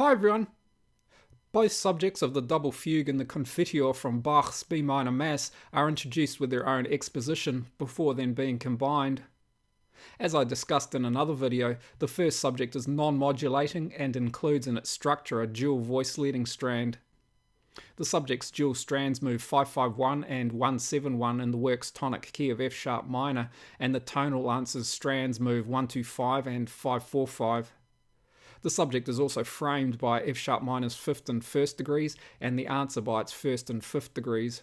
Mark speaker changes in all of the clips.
Speaker 1: Hi everyone! Both subjects of the double fugue and the Confiteor from Bach's B minor Mass are introduced with their own exposition before then being combined. As I discussed in another video, the first subject is non-modulating and includes in its structure a dual voice leading strand. The subject's dual strands move 551 and 171 in the work's tonic key of F sharp minor, and the tonal answer's strands move 125 and 545. The subject is also framed by F sharp minor's 5th and 1st degrees, and the answer by its 1st and 5th degrees.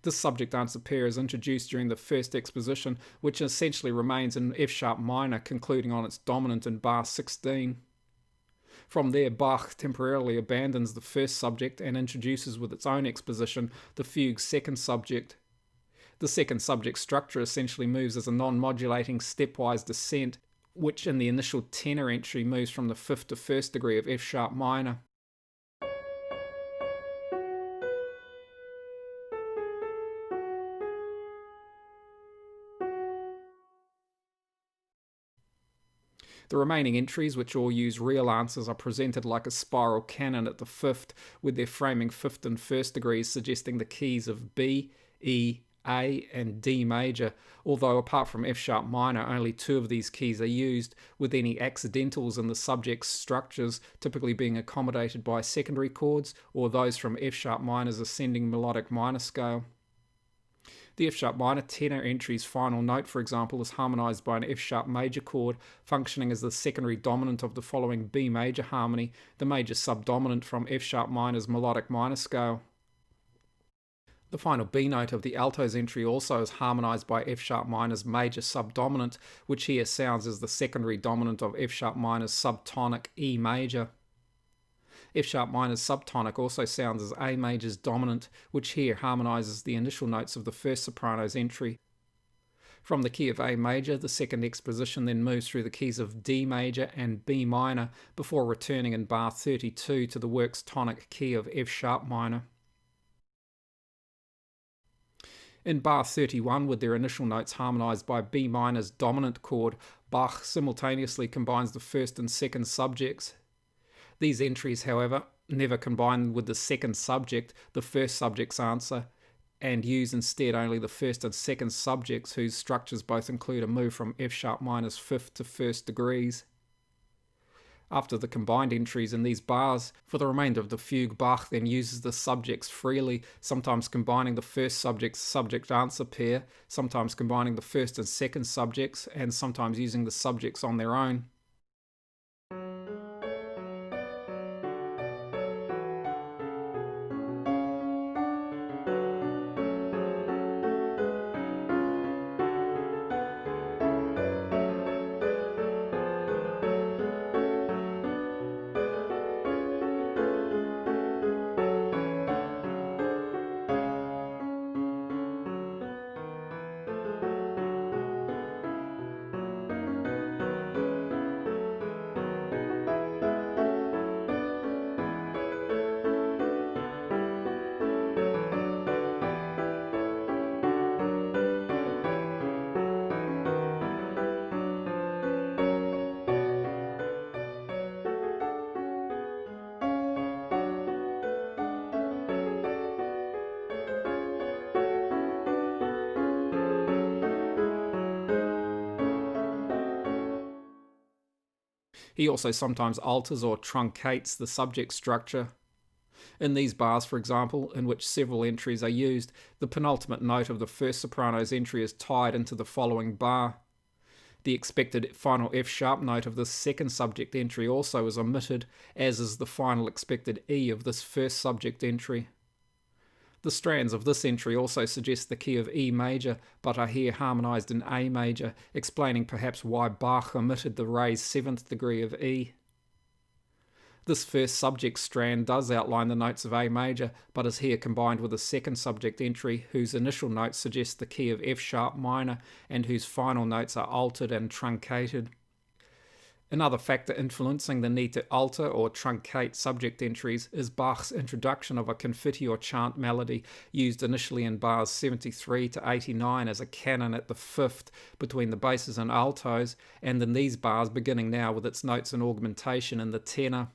Speaker 1: This subject answer pair is introduced during the first exposition, which essentially remains in F sharp minor, concluding on its dominant in bar 16. From there, Bach temporarily abandons the first subject and introduces with its own exposition the fugue's second subject. The second subject structure essentially moves as a non-modulating stepwise descent, which in the initial tenor entry moves from the 5th to 1st degree of F sharp minor. The remaining entries, which all use real answers, are presented like a spiral canon at the 5th, with their framing 5th and 1st degrees suggesting the keys of B, E, A and D major, although apart from F sharp minor only 2 of these keys are used, with any accidentals in the subject's structures typically being accommodated by secondary chords or those from F sharp minor's ascending melodic minor scale. The F sharp minor tenor entry's final note, for example, is harmonized by an F sharp major chord, functioning as the secondary dominant of the following B major harmony, the major subdominant from F sharp minor's melodic minor scale. The final B note of the alto's entry also is harmonized by F sharp minor's major subdominant, which here sounds as the secondary dominant of F sharp minor's subtonic E major. F sharp minor's subtonic also sounds as A major's dominant, which here harmonizes the initial notes of the first soprano's entry. From the key of A major, the second exposition then moves through the keys of D major and B minor before returning in bar 32 to the work's tonic key of F sharp minor. In bar 31, with their initial notes harmonized by B minor's dominant chord, Bach simultaneously combines the first and second subjects. These entries, however, never combine with the second subject, the first subject's answer, and use instead only the first and second subjects, whose structures both include a move from F sharp minor's 5th to 1st degrees. After the combined entries in these bars, for the remainder of the fugue, Bach then uses the subjects freely, sometimes combining the first subject's subject-answer pair, sometimes combining the first and second subjects, and sometimes using the subjects on their own. He also sometimes alters or truncates the subject structure. In these bars, for example, in which several entries are used, the penultimate note of the first soprano's entry is tied into the following bar. The expected final F sharp note of this second subject entry also is omitted, as is the final expected E of this first subject entry. The strands of this entry also suggest the key of E major, but are here harmonized in A major, explaining perhaps why Bach omitted the raised 7th degree of E. This first subject strand does outline the notes of A major, but is here combined with a second subject entry whose initial notes suggest the key of F sharp minor and whose final notes are altered and truncated. Another factor influencing the need to alter or truncate subject entries is Bach's introduction of a Confiteor chant melody used initially in bars 73 to 89 as a canon at the fifth between the basses and altos, and in these bars beginning now with its notes and augmentation in the tenor.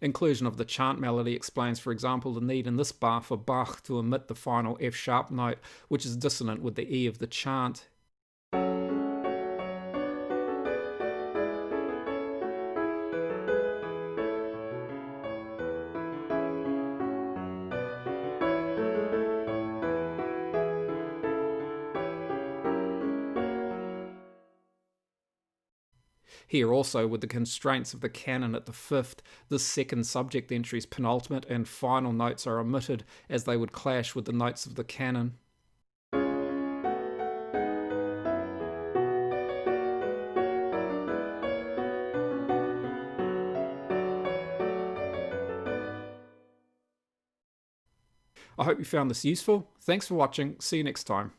Speaker 1: Inclusion of the chant melody explains, for example, the need in this bar for Bach to omit the final F sharp note, which is dissonant with the E of the chant. Here also, with the constraints of the canon at the fifth, this second subject entry's penultimate and final notes are omitted as they would clash with the notes of the canon. I hope you found this useful. Thanks for watching. See you next time.